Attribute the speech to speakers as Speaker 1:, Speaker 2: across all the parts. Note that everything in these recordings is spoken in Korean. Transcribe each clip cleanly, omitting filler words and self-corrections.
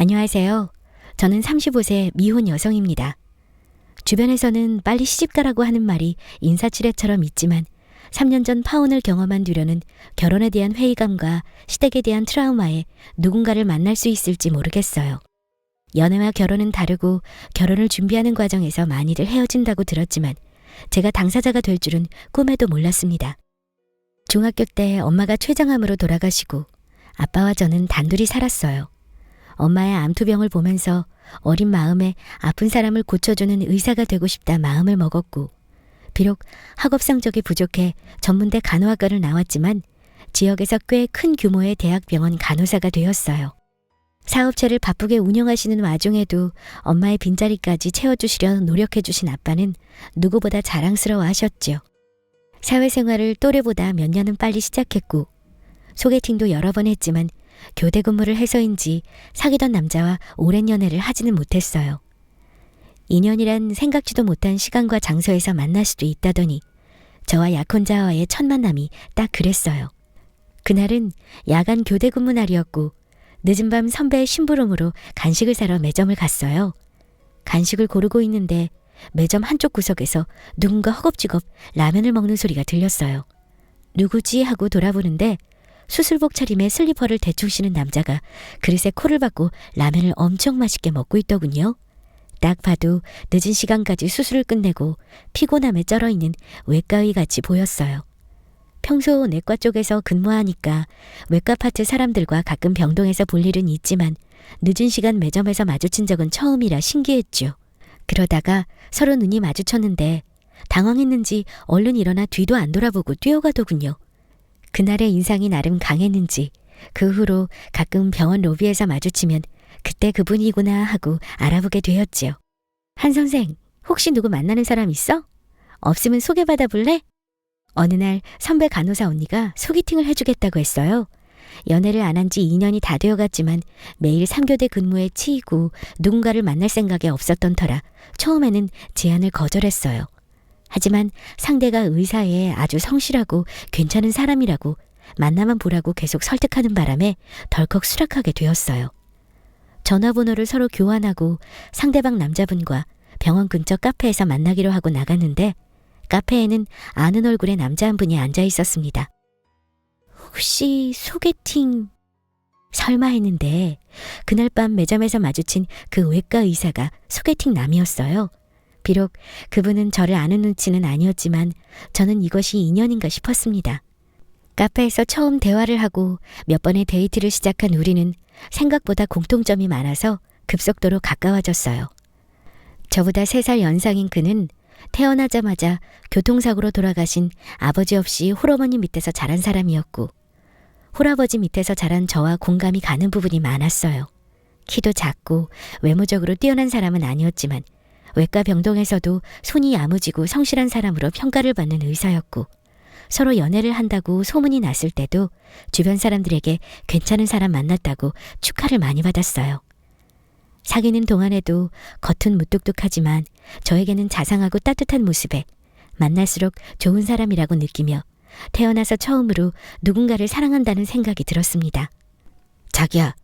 Speaker 1: 안녕하세요. 저는 35세 미혼 여성입니다. 주변에서는 빨리 시집가라고 하는 말이 인사치레처럼 있지만 3년 전 파혼을 경험한 뒤로는 결혼에 대한 회의감과 시댁에 대한 트라우마에 누군가를 만날 수 있을지 모르겠어요. 연애와 결혼은 다르고 결혼을 준비하는 과정에서 많이들 헤어진다고 들었지만 제가 당사자가 될 줄은 꿈에도 몰랐습니다. 중학교 때 엄마가 췌장암으로 돌아가시고 아빠와 저는 단둘이 살았어요. 엄마의 암투병을 보면서 어린 마음에 아픈 사람을 고쳐주는 의사가 되고 싶다 마음을 먹었고, 비록 학업 성적이 부족해 전문대 간호학과를 나왔지만 지역에서 꽤 큰 규모의 대학병원 간호사가 되었어요. 사업체를 바쁘게 운영하시는 와중에도 엄마의 빈자리까지 채워주시려 노력해주신 아빠는 누구보다 자랑스러워 하셨죠. 사회생활을 또래보다 몇 년은 빨리 시작했고 소개팅도 여러 번 했지만 교대 근무를 해서인지 사귀던 남자와 오랜 연애를 하지는 못했어요. 인연이란 생각지도 못한 시간과 장소에서 만날 수도 있다더니 저와 약혼자와의 첫 만남이 딱 그랬어요. 그날은 야간 교대 근무 날이었고 늦은 밤 선배의 심부름으로 간식을 사러 매점을 갔어요. 간식을 고르고 있는데 매점 한쪽 구석에서 누군가 허겁지겁 라면을 먹는 소리가 들렸어요. 누구지 하고 돌아보는데 수술복 차림에 슬리퍼를 대충 신은 남자가 그릇에 코를 박고 라면을 엄청 맛있게 먹고 있더군요. 딱 봐도 늦은 시간까지 수술을 끝내고 피곤함에 쩔어있는 외과의 같이 보였어요. 평소 내과 쪽에서 근무하니까 외과 파트 사람들과 가끔 병동에서 볼 일은 있지만 늦은 시간 매점에서 마주친 적은 처음이라 신기했죠. 그러다가 서로 눈이 마주쳤는데 당황했는지 얼른 일어나 뒤도 안 돌아보고 뛰어가더군요. 그날의 인상이 나름 강했는지 그 후로 가끔 병원 로비에서 마주치면 그때 그분이구나 하고 알아보게 되었지요. 한 선생, 혹시 누구 만나는 사람 있어? 없으면 소개받아 볼래? 어느 날 선배 간호사 언니가 소개팅을 해주겠다고 했어요. 연애를 안 한 지 2년이 다 되어갔지만 매일 3교대 근무에 치이고 누군가를 만날 생각이 없었던 터라 처음에는 제안을 거절했어요. 하지만 상대가 의사에 아주 성실하고 괜찮은 사람이라고 만나만 보라고 계속 설득하는 바람에 덜컥 수락하게 되었어요. 전화번호를 서로 교환하고 상대방 남자분과 병원 근처 카페에서 만나기로 하고 나갔는데 카페에는 아는 얼굴의 남자 한 분이 앉아 있었습니다. 혹시 소개팅... 설마 했는데 그날 밤 매점에서 마주친 그 외과 의사가 소개팅 남이었어요. 비록 그분은 저를 아는 눈치는 아니었지만 저는 이것이 인연인가 싶었습니다. 카페에서 처음 대화를 하고 몇 번의 데이트를 시작한 우리는 생각보다 공통점이 많아서 급속도로 가까워졌어요. 저보다 3살 연상인 그는 태어나자마자 교통사고로 돌아가신 아버지 없이 홀어머니 밑에서 자란 사람이었고 홀아버지 밑에서 자란 저와 공감이 가는 부분이 많았어요. 키도 작고 외모적으로 뛰어난 사람은 아니었지만 외과 병동에서도 손이 야무지고 성실한 사람으로 평가를 받는 의사였고 서로 연애를 한다고 소문이 났을 때도 주변 사람들에게 괜찮은 사람 만났다고 축하를 많이 받았어요. 사귀는 동안에도 겉은 무뚝뚝하지만 저에게는 자상하고 따뜻한 모습에 만날수록 좋은 사람이라고 느끼며 태어나서 처음으로 누군가를 사랑한다는 생각이 들었습니다. 자기야,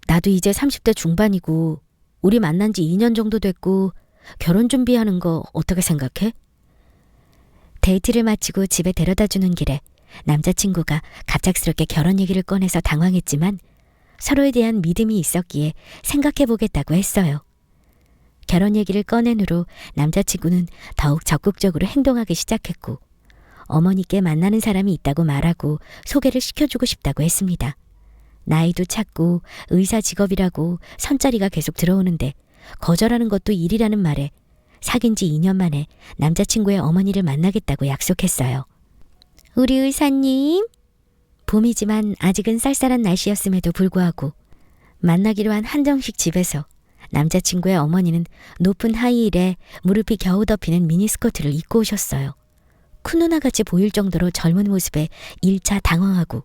Speaker 1: 나도 이제 30대 중반이고 우리 만난 지 2년 정도 됐고 결혼 준비하는 거 어떻게 생각해? 데이트를 마치고 집에 데려다주는 길에 남자친구가 갑작스럽게 결혼 얘기를 꺼내서 당황했지만 서로에 대한 믿음이 있었기에 생각해보겠다고 했어요. 결혼 얘기를 꺼낸 후로 남자친구는 더욱 적극적으로 행동하기 시작했고 어머니께 만나는 사람이 있다고 말하고 소개를 시켜주고 싶다고 했습니다. 나이도 찼고 의사 직업이라고 선자리가 계속 들어오는데 거절하는 것도 일이라는 말에 사귄 지 2년 만에 남자친구의 어머니를 만나겠다고 약속했어요. 우리 의사님, 봄이지만 아직은 쌀쌀한 날씨였음에도 불구하고 만나기로 한 한정식 집에서 남자친구의 어머니는 높은 하이힐에 무릎이 겨우 덮이는 미니스커트를 입고 오셨어요. 큰 누나같이 보일 정도로 젊은 모습에 1차 당황하고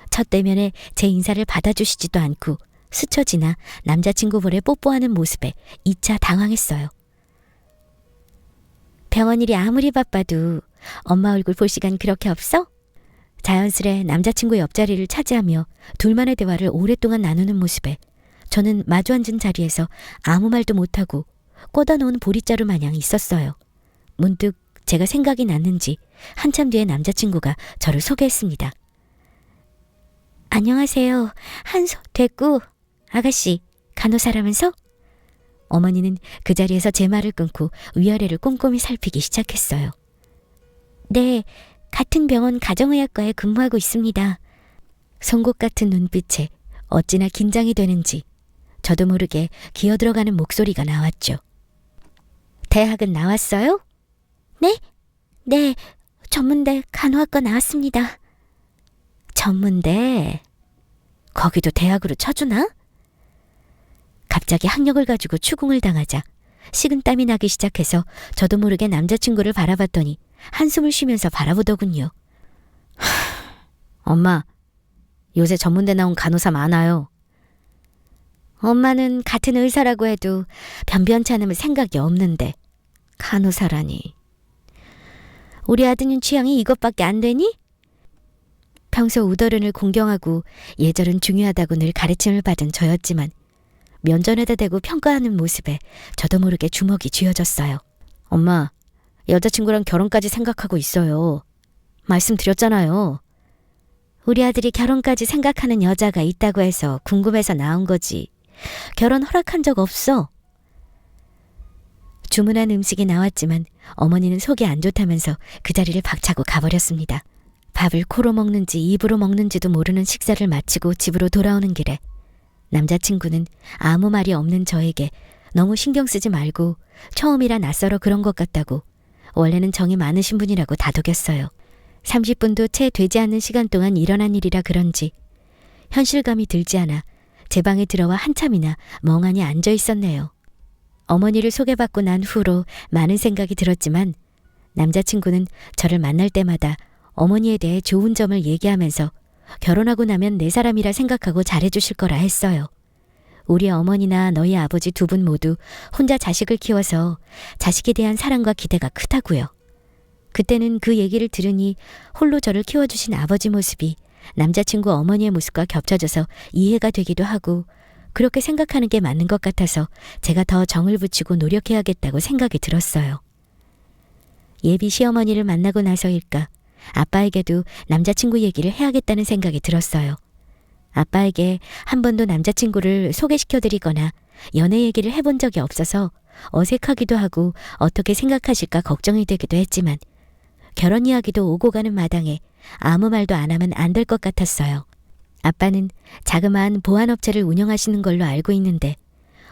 Speaker 1: 첫 대면에 제 인사를 받아주시지도 않고 스쳐 지나 남자친구 볼에 뽀뽀하는 모습에 2차 당황했어요. 병원 일이 아무리 바빠도 엄마 얼굴 볼 시간 그렇게 없어? 자연스레 남자친구 옆자리를 차지하며 둘만의 대화를 오랫동안 나누는 모습에 저는 마주 앉은 자리에서 아무 말도 못하고 꽂아놓은 보릿자루 마냥 있었어요. 문득 제가 생각이 났는지 한참 뒤에 남자친구가 저를 소개했습니다. 안녕하세요. 됐고 아가씨 간호사라면서? 어머니는 그 자리에서 제 말을 끊고 위아래를 꼼꼼히 살피기 시작했어요. 네, 같은 병원 가정의학과에 근무하고 있습니다. 송곳 같은 눈빛에 어찌나 긴장이 되는지 저도 모르게 기어들어가는 목소리가 나왔죠. 대학은 나왔어요? 네? 네, 전문대 간호학과 나왔습니다. 전문대? 거기도 대학으로 쳐주나? 갑자기 학력을 가지고 추궁을 당하자 식은땀이 나기 시작해서 저도 모르게 남자친구를 바라봤더니 한숨을 쉬면서 바라보더군요. 엄마, 요새 전문대 나온 간호사 많아요. 엄마는 같은 의사라고 해도 변변치 않으면 생각이 없는데 간호사라니. 우리 아드님 취향이 이것밖에 안 되니? 평소 우더른을 공경하고 예절은 중요하다고 늘 가르침을 받은 저였지만 면전에다 대고 평가하는 모습에 저도 모르게 주먹이 쥐어졌어요. 엄마, 여자친구랑 결혼까지 생각하고 있어요. 말씀드렸잖아요. 우리 아들이 결혼까지 생각하는 여자가 있다고 해서 궁금해서 나온 거지. 결혼 허락한 적 없어. 주문한 음식이 나왔지만 어머니는 속이 안 좋다면서 그 자리를 박차고 가버렸습니다. 밥을 코로 먹는지 입으로 먹는지도 모르는 식사를 마치고 집으로 돌아오는 길에 남자친구는 아무 말이 없는 저에게 너무 신경 쓰지 말고 처음이라 낯설어 그런 것 같다고 원래는 정이 많으신 분이라고 다독였어요. 30분도 채 되지 않는 시간 동안 일어난 일이라 그런지 현실감이 들지 않아 제 방에 들어와 한참이나 멍하니 앉아 있었네요. 어머니를 소개받고 난 후로 많은 생각이 들었지만 남자친구는 저를 만날 때마다 어머니에 대해 좋은 점을 얘기하면서 결혼하고 나면 내 사람이라 생각하고 잘해주실 거라 했어요. 우리 어머니나 너희 아버지 두 분 모두 혼자 자식을 키워서 자식에 대한 사랑과 기대가 크다고요. 그때는 그 얘기를 들으니 홀로 저를 키워주신 아버지 모습이 남자친구 어머니의 모습과 겹쳐져서 이해가 되기도 하고 그렇게 생각하는 게 맞는 것 같아서 제가 더 정을 붙이고 노력해야겠다고 생각이 들었어요. 예비 시어머니를 만나고 나서일까 아빠에게도 남자친구 얘기를 해야겠다는 생각이 들었어요. 아빠에게 한 번도 남자친구를 소개시켜드리거나 연애 얘기를 해본 적이 없어서 어색하기도 하고 어떻게 생각하실까 걱정이 되기도 했지만 결혼 이야기도 오고 가는 마당에 아무 말도 안 하면 안 될 것 같았어요. 아빠는 자그마한 보안업체를 운영하시는 걸로 알고 있는데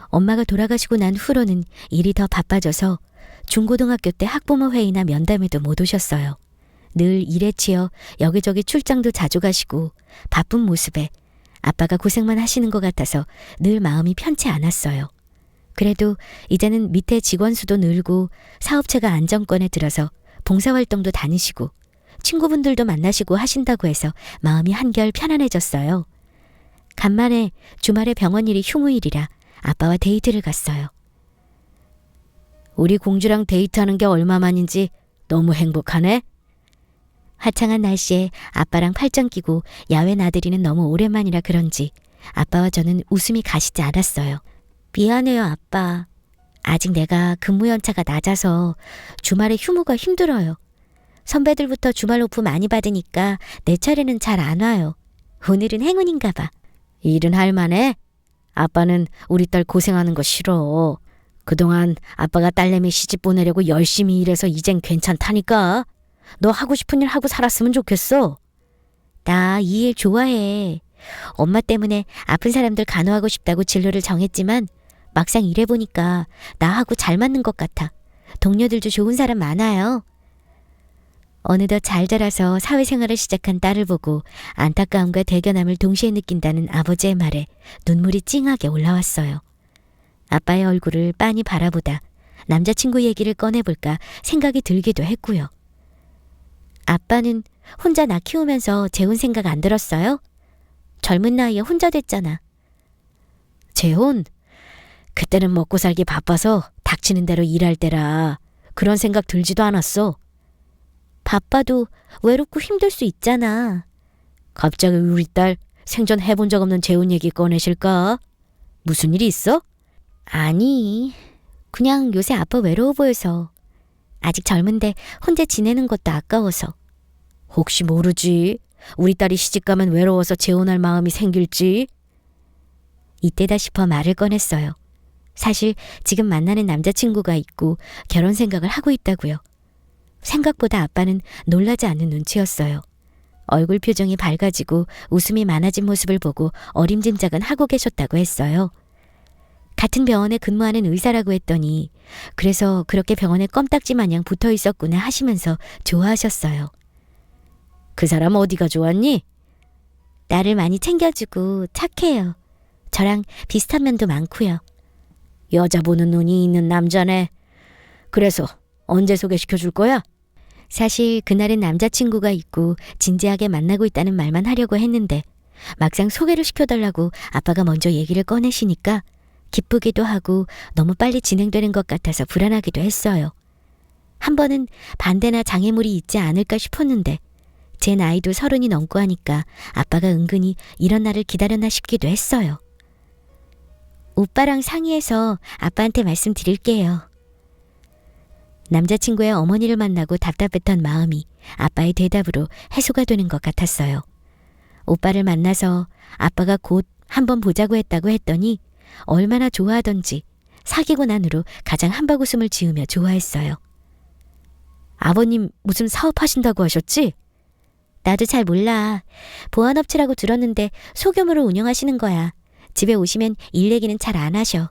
Speaker 1: 엄마가 돌아가시고 난 후로는 일이 더 바빠져서 중고등학교 때 학부모 회의나 면담에도 못 오셨어요. 늘 일에 치여 여기저기 출장도 자주 가시고 바쁜 모습에 아빠가 고생만 하시는 것 같아서 늘 마음이 편치 않았어요. 그래도 이제는 밑에 직원 수도 늘고 사업체가 안정권에 들어서 봉사활동도 다니시고 친구분들도 만나시고 하신다고 해서 마음이 한결 편안해졌어요. 간만에 주말에 병원일이 휴무일이라 아빠와 데이트를 갔어요. 우리 공주랑 데이트하는 게 얼마만인지 너무 행복하네. 화창한 날씨에 아빠랑 팔짱 끼고 야외 나들이는 너무 오랜만이라 그런지 아빠와 저는 웃음이 가시지 않았어요. 미안해요, 아빠. 아직 내가 근무 연차가 낮아서 주말에 휴무가 힘들어요. 선배들부터 주말 오프 많이 받으니까 내 차례는 잘 안 와요. 오늘은 행운인가 봐. 일은 할 만해? 아빠는 우리 딸 고생하는 거 싫어. 그동안 아빠가 딸내미 시집 보내려고 열심히 일해서 이젠 괜찮다니까. 너 하고 싶은 일 하고 살았으면 좋겠어. 나 이 일 좋아해. 엄마 때문에 아픈 사람들 간호하고 싶다고 진로를 정했지만 막상 일해보니까 나하고 잘 맞는 것 같아. 동료들도 좋은 사람 많아요. 어느덧 잘 자라서 사회생활을 시작한 딸을 보고 안타까움과 대견함을 동시에 느낀다는 아버지의 말에 눈물이 찡하게 올라왔어요. 아빠의 얼굴을 빤히 바라보다 남자친구 얘기를 꺼내볼까 생각이 들기도 했고요. 아빠는 혼자 나 키우면서 재혼 생각 안 들었어요? 젊은 나이에 혼자 됐잖아. 재혼? 그때는 먹고 살기 바빠서 닥치는 대로 일할 때라 그런 생각 들지도 않았어. 바빠도 외롭고 힘들 수 있잖아. 갑자기 우리 딸 생전 해본 적 없는 재혼 얘기 꺼내실까?
Speaker 2: 무슨 일이 있어?
Speaker 1: 아니, 그냥 요새 아빠 외로워 보여서. 아직 젊은데 혼자 지내는 것도 아까워서.
Speaker 2: 혹시 모르지. 우리 딸이 시집가면 외로워서 재혼할 마음이 생길지.
Speaker 1: 이때다 싶어 말을 꺼냈어요. 사실 지금 만나는 남자친구가 있고 결혼 생각을 하고 있다고요. 생각보다 아빠는 놀라지 않는 눈치였어요. 얼굴 표정이 밝아지고 웃음이 많아진 모습을 보고 어림짐작은 하고 계셨다고 했어요. 같은 병원에 근무하는 의사라고 했더니 그래서 그렇게 병원에 껌딱지 마냥 붙어 있었구나 하시면서 좋아하셨어요.
Speaker 2: 그 사람 어디가 좋았니?
Speaker 1: 나를 많이 챙겨주고 착해요. 저랑 비슷한 면도 많고요.
Speaker 2: 여자 보는 눈이 있는 남자네. 그래서 언제 소개시켜 줄 거야?
Speaker 1: 사실 그날은 남자친구가 있고 진지하게 만나고 있다는 말만 하려고 했는데 막상 소개를 시켜달라고 아빠가 먼저 얘기를 꺼내시니까 기쁘기도 하고 너무 빨리 진행되는 것 같아서 불안하기도 했어요. 한 번은 반대나 장애물이 있지 않을까 싶었는데 제 나이도 30이 넘고 하니까 아빠가 은근히 이런 날을 기다렸나 싶기도 했어요. 오빠랑 상의해서 아빠한테 말씀드릴게요. 남자친구의 어머니를 만나고 답답했던 마음이 아빠의 대답으로 해소가 되는 것 같았어요. 오빠를 만나서 아빠가 곧 한번 보자고 했다고 했더니 얼마나 좋아하던지 사귀고 난 후로 가장 한바구음을 지으며 좋아했어요.
Speaker 2: 아버님 무슨 사업하신다고 하셨지?
Speaker 1: 나도 잘 몰라. 보안업체라고 들었는데 소규모로 운영하시는 거야. 집에 오시면 일 얘기는 잘 안 하셔.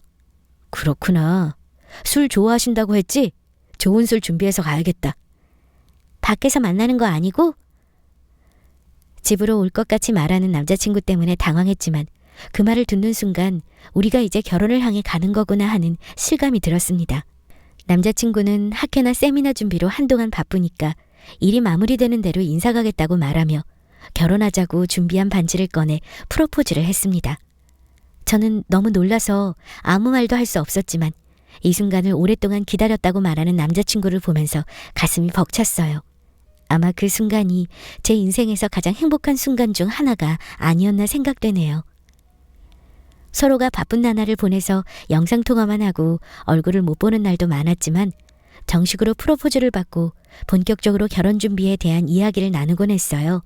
Speaker 2: 그렇구나. 술 좋아하신다고 했지? 좋은 술 준비해서 가야겠다.
Speaker 1: 밖에서 만나는 거 아니고? 집으로 올 것 같이 말하는 남자친구 때문에 당황했지만 그 말을 듣는 순간 우리가 이제 결혼을 향해 가는 거구나 하는 실감이 들었습니다. 남자친구는 학회나 세미나 준비로 한동안 바쁘니까 일이 마무리되는 대로 인사 가겠다고 말하며 결혼하자고 준비한 반지를 꺼내 프로포즈를 했습니다. 저는 너무 놀라서 아무 말도 할 수 없었지만 이 순간을 오랫동안 기다렸다고 말하는 남자친구를 보면서 가슴이 벅찼어요. 아마 그 순간이 제 인생에서 가장 행복한 순간 중 하나가 아니었나 생각되네요. 서로가 바쁜 나날을 보내서 영상통화만 하고 얼굴을 못 보는 날도 많았지만 정식으로 프로포즈를 받고 본격적으로 결혼 준비에 대한 이야기를 나누곤 했어요.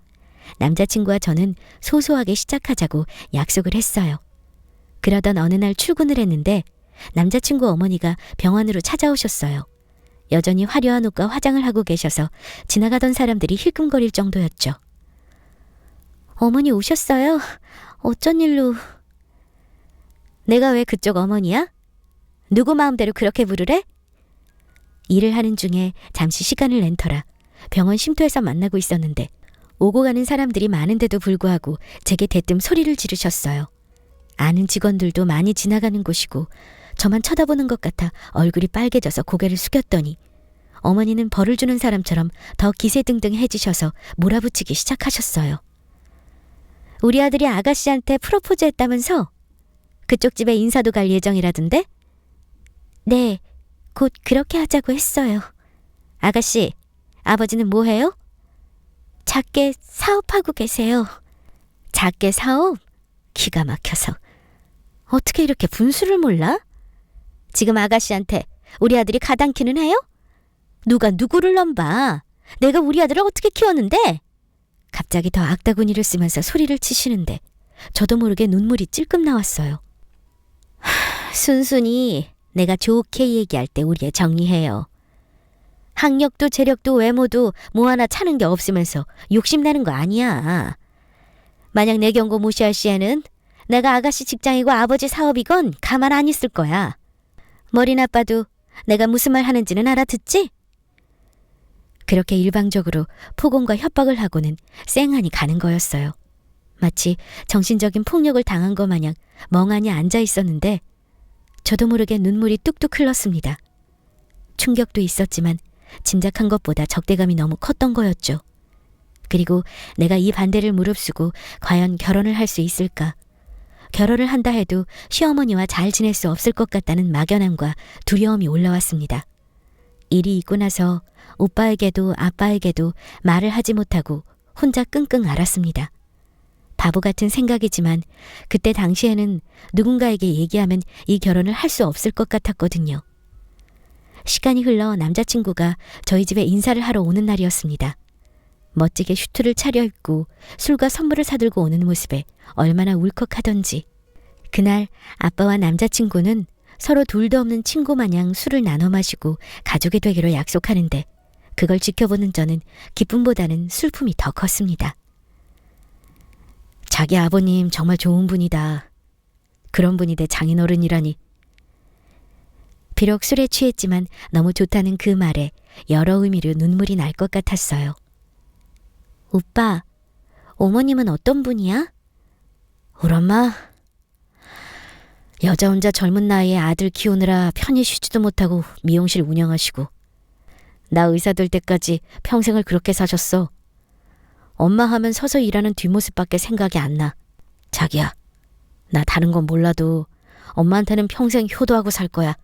Speaker 1: 남자친구와 저는 소소하게 시작하자고 약속을 했어요. 그러던 어느 날 출근을 했는데 남자친구 어머니가 병원으로 찾아오셨어요. 여전히 화려한 옷과 화장을 하고 계셔서 지나가던 사람들이 힐끔거릴 정도였죠. 어머니 오셨어요? 어쩐 일로? 내가 왜 그쪽 어머니야? 누구 마음대로 그렇게 부르래? 일을 하는 중에 잠시 시간을 낸 터라 병원 쉼터에서 만나고 있었는데 오고 가는 사람들이 많은데도 불구하고 제게 대뜸 소리를 지르셨어요. 아는 직원들도 많이 지나가는 곳이고 저만 쳐다보는 것 같아 얼굴이 빨개져서 고개를 숙였더니 어머니는 벌을 주는 사람처럼 더 기세등등해지셔서 몰아붙이기 시작하셨어요. 우리 아들이 아가씨한테 프로포즈 했다면서? 그쪽 집에 인사도 갈 예정이라던데? 네, 곧 그렇게 하자고 했어요. 아가씨, 아버지는 뭐 해요? 작게 사업하고 계세요. 작게 사업? 기가 막혀서. 어떻게 이렇게 분수를 몰라? 지금 아가씨한테 우리 아들이 가당키는 해요? 누가 누구를 넘봐? 내가 우리 아들을 어떻게 키웠는데? 갑자기 더 악다구니를 쓰면서 소리를 치시는데 저도 모르게 눈물이 찔끔 나왔어요. 순순히 내가 좋게 얘기할 때 우리 애 정리해요. 학력도 재력도 외모도 뭐 하나 차는 게 없으면서 욕심내는 거 아니야. 만약 내 경고 무시할 시에는 내가 아가씨 직장이고 아버지 사업이건 가만 안 있을 거야. 머리 나빠도 내가 무슨 말 하는지는 알아듣지? 그렇게 일방적으로 폭언과 협박을 하고는 쌩하니 가는 거였어요. 마치 정신적인 폭력을 당한 것 마냥 멍하니 앉아 있었는데 저도 모르게 눈물이 뚝뚝 흘렀습니다. 충격도 있었지만 짐작한 것보다 적대감이 너무 컸던 거였죠. 그리고 내가 이 반대를 무릅쓰고 과연 결혼을 할 수 있을까? 결혼을 한다 해도 시어머니와 잘 지낼 수 없을 것 같다는 막연함과 두려움이 올라왔습니다. 일이 있고 나서 오빠에게도 아빠에게도 말을 하지 못하고 혼자 끙끙 앓았습니다. 바보 같은 생각이지만 그때 당시에는 누군가에게 얘기하면 이 결혼을 할 수 없을 것 같았거든요. 시간이 흘러 남자친구가 저희 집에 인사를 하러 오는 날이었습니다. 멋지게 슈트를 차려입고 술과 선물을 사들고 오는 모습에 얼마나 울컥하던지. 그날 아빠와 남자친구는 서로 둘도 없는 친구 마냥 술을 나눠 마시고 가족이 되기로 약속하는데 그걸 지켜보는 저는 기쁨보다는 슬픔이 더 컸습니다. 자기 아버님 정말 좋은 분이다. 그런 분이 내 장인어른이라니. 비록 술에 취했지만 너무 좋다는 그 말에 여러 의미로 눈물이 날 것 같았어요. 오빠, 어머님은 어떤 분이야? 우리 엄마? 여자 혼자 젊은 나이에 아들 키우느라 편히 쉬지도 못하고 미용실 운영하시고 나 의사 될 때까지 평생을 그렇게 사셨어. 엄마 하면 서서 일하는 뒷모습밖에 생각이 안 나. 자기야, 나 다른 건 몰라도 엄마한테는 평생 효도하고 살 거야.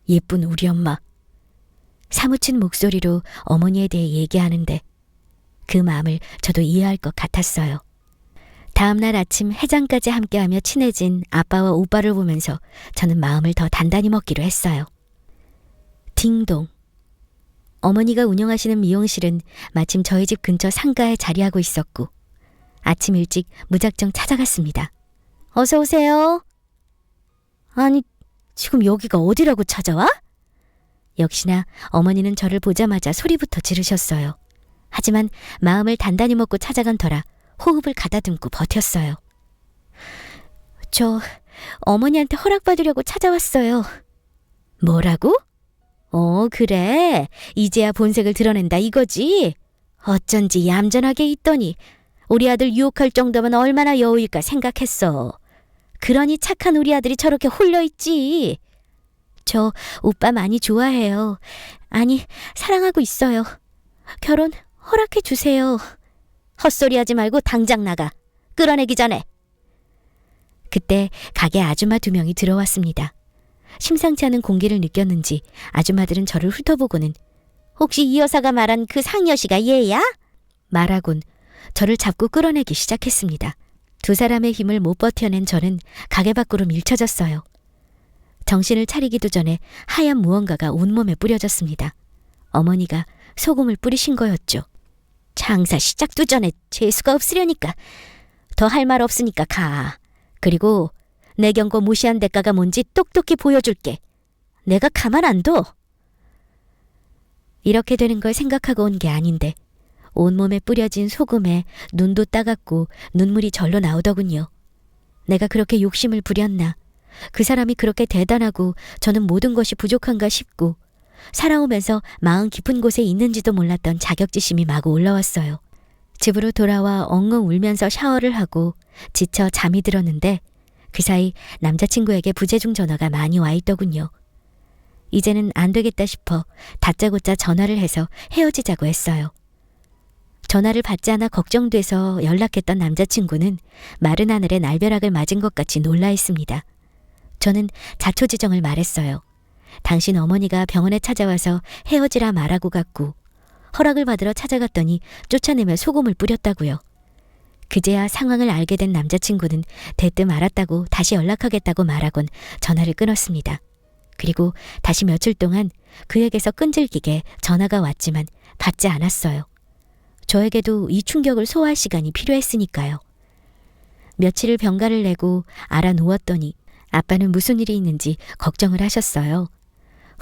Speaker 1: 예쁜 우리 엄마. 사무친 목소리로 어머니에 대해 얘기하는데 그 마음을 저도 이해할 것 같았어요. 다음날 아침 해장까지 함께하며 친해진 아빠와 오빠를 보면서 저는 마음을 더 단단히 먹기로 했어요. 딩동. 어머니가 운영하시는 미용실은 마침 저희 집 근처 상가에 자리하고 있었고 아침 일찍 무작정 찾아갔습니다. 어서 오세요. 아니, 지금 여기가 어디라고 찾아와? 역시나 어머니는 저를 보자마자 소리부터 지르셨어요. 하지만 마음을 단단히 먹고 찾아간 터라 호흡을 가다듬고 버텼어요. 저 어머니한테 허락받으려고 찾아왔어요. 뭐라고? 그래. 이제야 본색을 드러낸다 이거지? 어쩐지 얌전하게 있더니 우리 아들 유혹할 정도면 얼마나 여우일까 생각했어. 그러니 착한 우리 아들이 저렇게 홀려있지. 저 오빠 많이 좋아해요. 아니, 사랑하고 있어요. 결혼 허락해 주세요. 헛소리하지 말고 당장 나가. 끌어내기 전에. 그때 가게 아줌마 2명이 들어왔습니다. 심상치 않은 공기를 느꼈는지 아줌마들은 저를 훑어보고는 혹시 이 여사가 말한 그 상여시가 얘야? 말하곤 저를 잡고 끌어내기 시작했습니다. 2 사람의 힘을 못 버텨낸 저는 가게 밖으로 밀쳐졌어요. 정신을 차리기도 전에 하얀 무언가가 온몸에 뿌려졌습니다. 어머니가 소금을 뿌리신 거였죠. 장사 시작도 전에 재수가 없으려니까. 더 할 말 없으니까 가. 그리고 내 경고 무시한 대가가 뭔지 똑똑히 보여줄게. 내가 가만 안 둬. 이렇게 되는 걸 생각하고 온 게 아닌데 온몸에 뿌려진 소금에 눈도 따갑고 눈물이 절로 나오더군요. 내가 그렇게 욕심을 부렸나. 그 사람이 그렇게 대단하고 저는 모든 것이 부족한가 싶고 살아오면서 마음 깊은 곳에 있는지도 몰랐던 자격지심이 마구 올라왔어요. 집으로 돌아와 엉엉 울면서 샤워를 하고 지쳐 잠이 들었는데 그 사이 남자친구에게 부재중 전화가 많이 와 있더군요. 이제는 안 되겠다 싶어 다짜고짜 전화를 해서 헤어지자고 했어요. 전화를 받지 않아 걱정돼서 연락했던 남자친구는 마른 하늘에 날벼락을 맞은 것 같이 놀라 있습니다. 저는 자초지정을 말했어요. 당신 어머니가 병원에 찾아와서 헤어지라 말하고 갔고 허락을 받으러 찾아갔더니 쫓아내며 소금을 뿌렸다고요. 그제야 상황을 알게 된 남자친구는 대뜸 알았다고 다시 연락하겠다고 말하곤 전화를 끊었습니다. 그리고 다시 며칠 동안 그에게서 끈질기게 전화가 왔지만 받지 않았어요. 저에게도 이 충격을 소화할 시간이 필요했으니까요. 며칠을 병가를 내고 알아누웠더니 아빠는 무슨 일이 있는지 걱정을 하셨어요.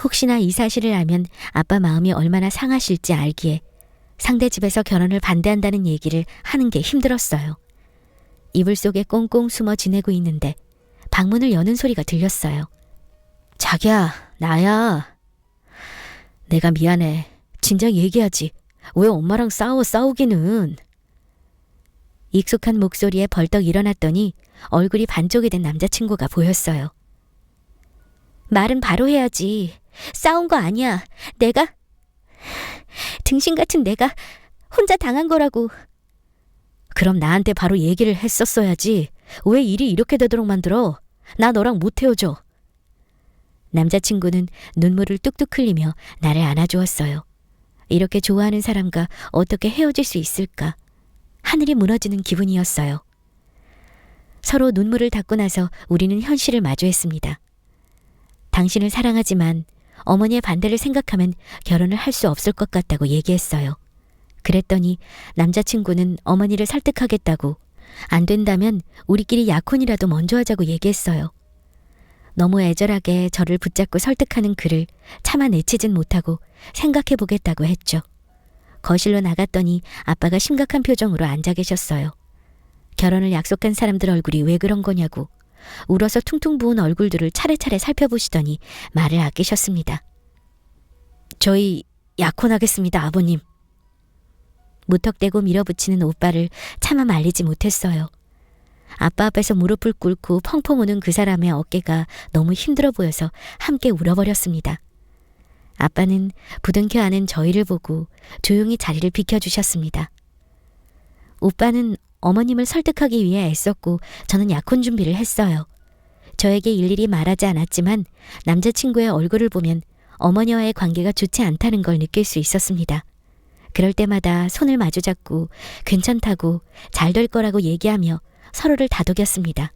Speaker 1: 혹시나 이 사실을 알면 아빠 마음이 얼마나 상하실지 알기에 상대 집에서 결혼을 반대한다는 얘기를 하는 게 힘들었어요. 이불 속에 꽁꽁 숨어 지내고 있는데 방문을 여는 소리가 들렸어요. 자기야, 나야. 내가 미안해. 진작 얘기하지. 왜 엄마랑 싸우기는. 익숙한 목소리에 벌떡 일어났더니 얼굴이 반쪽이 된 남자친구가 보였어요. 말은 바로 해야지. 싸운 거 아니야. 내가 등신 같은 내가 혼자 당한 거라고. 그럼 나한테 바로 얘기를 했었어야지. 왜 일이 이렇게 되도록 만들어? 나 너랑 못 헤어져. 남자친구는 눈물을 뚝뚝 흘리며 나를 안아주었어요. 이렇게 좋아하는 사람과 어떻게 헤어질 수 있을까? 하늘이 무너지는 기분이었어요. 서로 눈물을 닦고 나서 우리는 현실을 마주했습니다. 당신을 사랑하지만 어머니의 반대를 생각하면 결혼을 할 수 없을 것 같다고 얘기했어요. 그랬더니 남자친구는 어머니를 설득하겠다고 안 된다면 우리끼리 약혼이라도 먼저 하자고 얘기했어요. 너무 애절하게 저를 붙잡고 설득하는 그를 참아내치진 못하고 생각해보겠다고 했죠. 거실로 나갔더니 아빠가 심각한 표정으로 앉아 계셨어요. 결혼을 약속한 사람들 얼굴이 왜 그런 거냐고 울어서 퉁퉁 부은 얼굴들을 차례차례 살펴보시더니 말을 아끼셨습니다. 저희 약혼하겠습니다, 아버님. 무턱대고 밀어붙이는 오빠를 차마 말리지 못했어요. 아빠 앞에서 무릎을 꿇고 펑펑 우는 그 사람의 어깨가 너무 힘들어 보여서 함께 울어버렸습니다. 아빠는 부둥켜 안은 저희를 보고 조용히 자리를 비켜주셨습니다. 오빠는 어머님을 설득하기 위해 애썼고 저는 약혼 준비를 했어요. 저에게 일일이 말하지 않았지만 남자친구의 얼굴을 보면 어머니와의 관계가 좋지 않다는 걸 느낄 수 있었습니다. 그럴 때마다 손을 마주잡고 괜찮다고 잘 될 거라고 얘기하며 서로를 다독였습니다.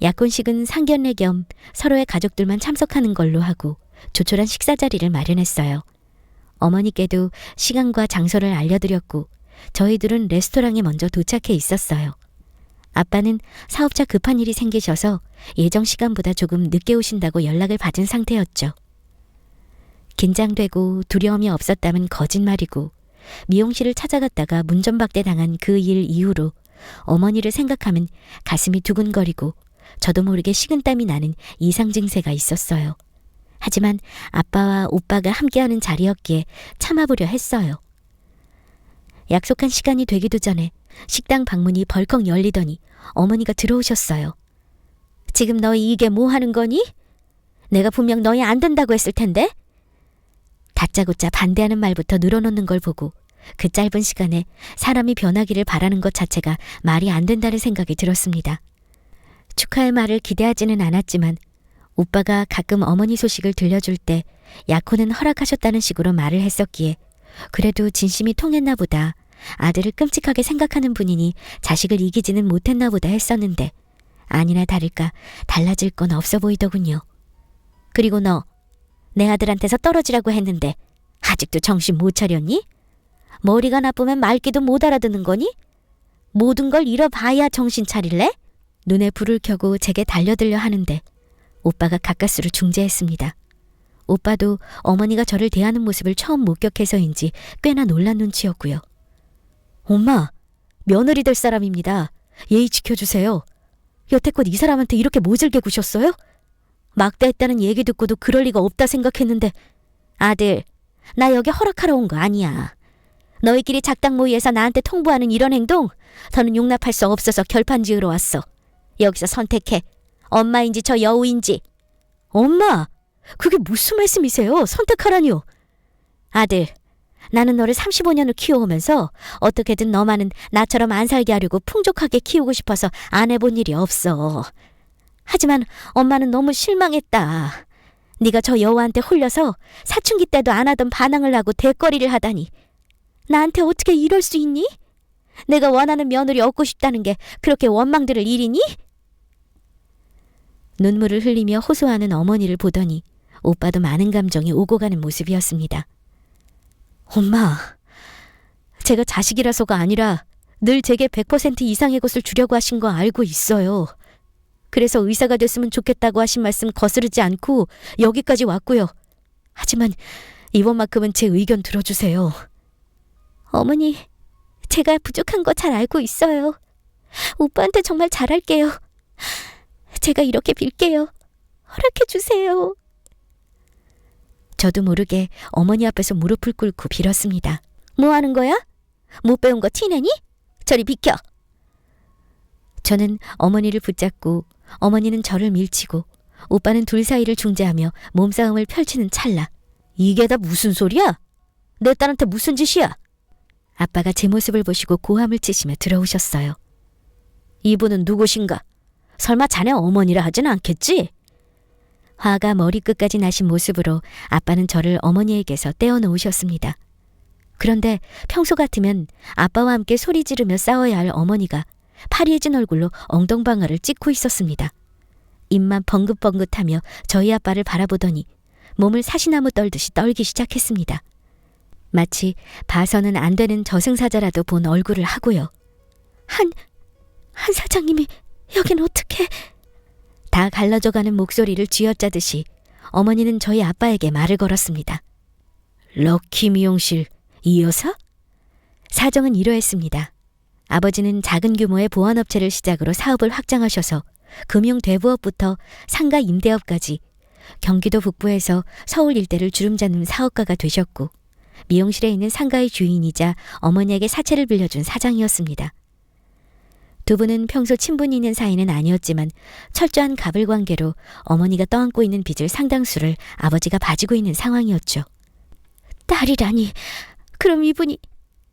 Speaker 1: 약혼식은 상견례 겸 서로의 가족들만 참석하는 걸로 하고 조촐한 식사 자리를 마련했어요. 어머니께도 시간과 장소를 알려드렸고 저희들은 레스토랑에 먼저 도착해 있었어요. 아빠는 사업차 급한 일이 생기셔서 예정 시간보다 조금 늦게 오신다고 연락을 받은 상태였죠. 긴장되고 두려움이 없었다면 거짓말이고 미용실을 찾아갔다가 문전박대 당한 그 일 이후로 어머니를 생각하면 가슴이 두근거리고 저도 모르게 식은땀이 나는 이상 증세가 있었어요. 하지만 아빠와 오빠가 함께하는 자리였기에 참아보려 했어요. 약속한 시간이 되기도 전에 식당 방문이 벌컥 열리더니 어머니가 들어오셨어요. 지금 너희 이게 뭐 하는 거니? 내가 분명 너희 안 된다고 했을 텐데? 다짜고짜 반대하는 말부터 늘어놓는 걸 보고 그 짧은 시간에 사람이 변하기를 바라는 것 자체가 말이 안 된다는 생각이 들었습니다. 축하의 말을 기대하지는 않았지만 오빠가 가끔 어머니 소식을 들려줄 때 약혼은 허락하셨다는 식으로 말을 했었기에 그래도 진심이 통했나 보다, 아들을 끔찍하게 생각하는 분이니 자식을 이기지는 못했나 보다 했었는데 아니나 다를까 달라질 건 없어 보이더군요. 그리고 너, 내 아들한테서 떨어지라고 했는데 아직도 정신 못 차렸니? 머리가 나쁘면 말귀도 못 알아듣는 거니? 모든 걸 잃어봐야 정신 차릴래? 눈에 불을 켜고 제게 달려들려 하는데 오빠가 가까스로 중재했습니다. 오빠도 어머니가 저를 대하는 모습을 처음 목격해서인지 꽤나 놀란 눈치였고요. 엄마, 며느리 될 사람입니다. 예의 지켜주세요. 여태껏 이 사람한테 이렇게 모질게 구셨어요? 막대했다는 얘기 듣고도 그럴 리가 없다 생각했는데 아들, 나 여기 허락하러 온 거 아니야. 너희끼리 작당 모의에서 나한테 통보하는 이런 행동 더는 용납할 수 없어서 결판 지으러 왔어. 여기서 선택해. 엄마인지 저 여우인지. 엄마, 그게 무슨 말씀이세요? 선택하라니요. 아들, 나는 너를 35년을 키워오면서 어떻게든 너만은 나처럼 안 살게 하려고 풍족하게 키우고 싶어서 안 해본 일이 없어. 하지만 엄마는 너무 실망했다. 네가 저 여우한테 홀려서 사춘기 때도 안 하던 반항을 하고 대거리를 하다니. 나한테 어떻게 이럴 수 있니? 내가 원하는 며느리 얻고 싶다는 게 그렇게 원망들을 일이니? 눈물을 흘리며 호소하는 어머니를 보더니 오빠도 많은 감정이 오고 가는 모습이었습니다. 엄마, 제가 자식이라서가 아니라 늘 제게 100% 이상의 것을 주려고 하신 거 알고 있어요. 그래서 의사가 됐으면 좋겠다고 하신 말씀 거스르지 않고 여기까지 왔고요. 하지만 이번만큼은 제 의견 들어주세요. 어머니, 제가 부족한 거 잘 알고 있어요. 오빠한테 정말 잘할게요. 제가 이렇게 빌게요. 허락해 주세요. 저도 모르게 어머니 앞에서 무릎을 꿇고 빌었습니다. 뭐 하는 거야? 못 배운 거 티내니? 저리 비켜. 저는 어머니를 붙잡고 어머니는 저를 밀치고 오빠는 둘 사이를 중재하며 몸싸움을 펼치는 찰나. 이게 다 무슨 소리야? 내 딸한테 무슨 짓이야? 아빠가 제 모습을 보시고 고함을 치시며 들어오셨어요. 이분은 누구신가? 설마 자네 어머니라 하진 않겠지? 화가 머리끝까지 나신 모습으로 아빠는 저를 어머니에게서 떼어놓으셨습니다. 그런데 평소 같으면 아빠와 함께 소리 지르며 싸워야 할 어머니가 파리해진 얼굴로 엉덩방아를 찍고 있었습니다. 입만 벙긋벙긋하며 저희 아빠를 바라보더니 몸을 사시나무 떨듯이 떨기 시작했습니다. 마치 봐서는 안 되는 저승사자라도 본 얼굴을 하고요. 한 사장님이 여긴 어떻게... 다 갈라져가는 목소리를 쥐어짜듯이 어머니는 저희 아빠에게 말을 걸었습니다.
Speaker 2: 럭키 미용실 이 여사?
Speaker 1: 사정은 이러했습니다. 아버지는 작은 규모의 보안업체를 시작으로 사업을 확장하셔서 금융대부업부터 상가 임대업까지 경기도 북부에서 서울 일대를 주름잡는 사업가가 되셨고 미용실에 있는 상가의 주인이자 어머니에게 사채를 빌려준 사장이었습니다. 두 분은 평소 친분이 있는 사이는 아니었지만 철저한 가불관계로 어머니가 떠안고 있는 빚을 상당수를 아버지가 봐주고 있는 상황이었죠. 딸이라니, 그럼 이분이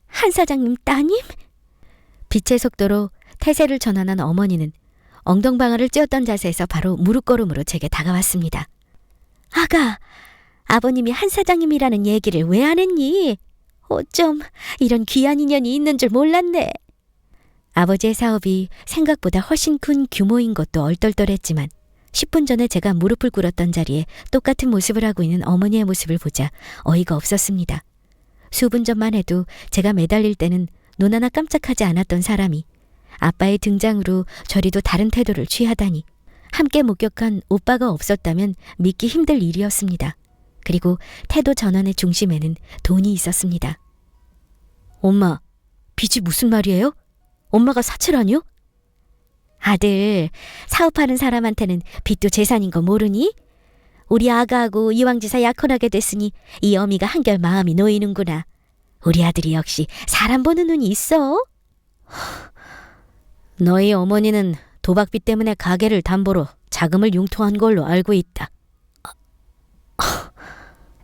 Speaker 1: 한 사장님 따님? 빛의 속도로 태세를 전환한 어머니는 엉덩방아를 찧었던 자세에서 바로 무릎걸음으로 제게 다가왔습니다. 아가, 아버님이 한 사장님이라는 얘기를 왜 안 했니? 어쩜 이런 귀한 인연이 있는 줄 몰랐네. 아버지의 사업이 생각보다 훨씬 큰 규모인 것도 얼떨떨했지만 10분 전에 제가 무릎을 꿇었던 자리에 똑같은 모습을 하고 있는 어머니의 모습을 보자 어이가 없었습니다. 수분 전만 해도 제가 매달릴 때는 눈 하나 깜짝하지 않았던 사람이 아빠의 등장으로 저리도 다른 태도를 취하다니 함께 목격한 오빠가 없었다면 믿기 힘들 일이었습니다. 그리고 태도 전환의 중심에는 돈이 있었습니다.
Speaker 2: 엄마, 빚이 무슨 말이에요? 엄마가 사채라니요?
Speaker 1: 아들, 사업하는 사람한테는 빚도 재산인 거 모르니? 우리 아가하고 이왕지사 약혼하게 됐으니 이 어미가 한결 마음이 놓이는구나. 우리 아들이 역시 사람 보는 눈이 있어.
Speaker 2: 너희 어머니는 도박빚 때문에 가게를 담보로 자금을 융통한 걸로 알고 있다.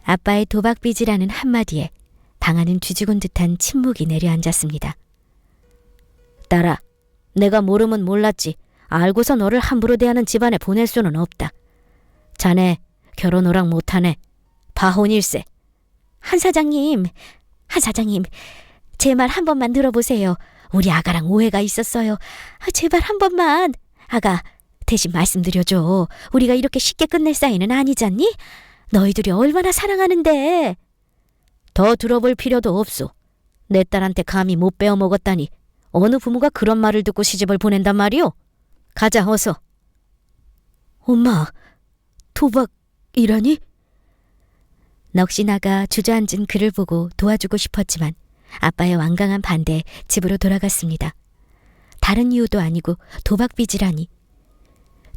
Speaker 1: 아빠의 도박빚이라는 한마디에 방아는 쥐죽은 듯한 침묵이 내려앉았습니다.
Speaker 2: 딸아, 내가 모르면 몰랐지. 알고서 너를 함부로 대하는 집안에 보낼 수는 없다. 자네 결혼 허락 못하네. 파혼일세.
Speaker 1: 한 사장님, 제 말 한 번만 들어보세요. 우리 아가랑 오해가 있었어요. 제발 한 번만. 아가, 대신 말씀드려줘. 우리가 이렇게 쉽게 끝낼 사이는 아니잖니? 너희들이 얼마나 사랑하는데.
Speaker 2: 더 들어볼 필요도 없소. 내 딸한테 감히 못 빼어먹었다니 어느 부모가 그런 말을 듣고 시집을 보낸단 말이오? 가자, 어서.
Speaker 1: 엄마, 도박이라니? 넋이 나가 주저앉은 그를 보고 도와주고 싶었지만 아빠의 완강한 반대에 집으로 돌아갔습니다. 다른 이유도 아니고 도박빚이라니.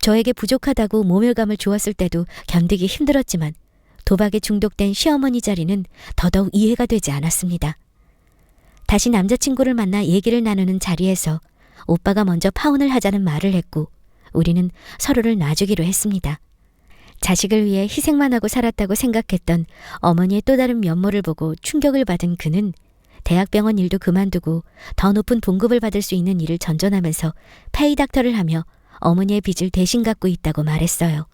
Speaker 1: 저에게 부족하다고 모멸감을 주었을 때도 견디기 힘들었지만 도박에 중독된 시어머니 자리는 더더욱 이해가 되지 않았습니다. 다시 남자친구를 만나 얘기를 나누는 자리에서 오빠가 먼저 파혼을 하자는 말을 했고 우리는 서로를 놔주기로 했습니다. 자식을 위해 희생만 하고 살았다고 생각했던 어머니의 또 다른 면모를 보고 충격을 받은 그는 대학병원 일도 그만두고 더 높은 봉급을 받을 수 있는 일을 전전하면서 페이닥터를 하며 어머니의 빚을 대신 갚고 있다고 말했어요.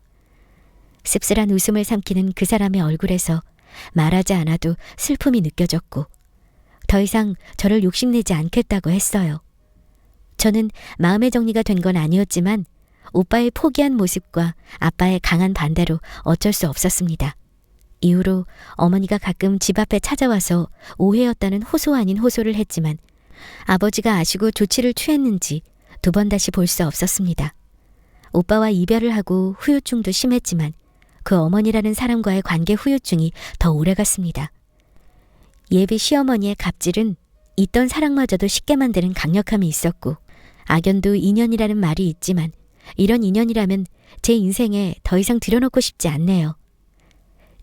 Speaker 1: 씁쓸한 웃음을 삼키는 그 사람의 얼굴에서 말하지 않아도 슬픔이 느껴졌고 더 이상 저를 욕심내지 않겠다고 했어요. 저는 마음의 정리가 된 건 아니었지만 오빠의 포기한 모습과 아빠의 강한 반대로 어쩔 수 없었습니다. 이후로 어머니가 가끔 집 앞에 찾아와서 오해였다는 호소 아닌 호소를 했지만 아버지가 아시고 조치를 취했는지 두 번 다시 볼 수 없었습니다. 오빠와 이별을 하고 후유증도 심했지만 그 어머니라는 사람과의 관계 후유증이 더 오래갔습니다. 예비 시어머니의 갑질은 있던 사랑마저도 쉽게 만드는 강력함이 있었고 악연도 인연이라는 말이 있지만 이런 인연이라면 제 인생에 더 이상 들여놓고 싶지 않네요.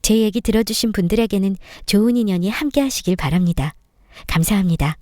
Speaker 1: 제 얘기 들어주신 분들에게는 좋은 인연이 함께 하시길 바랍니다. 감사합니다.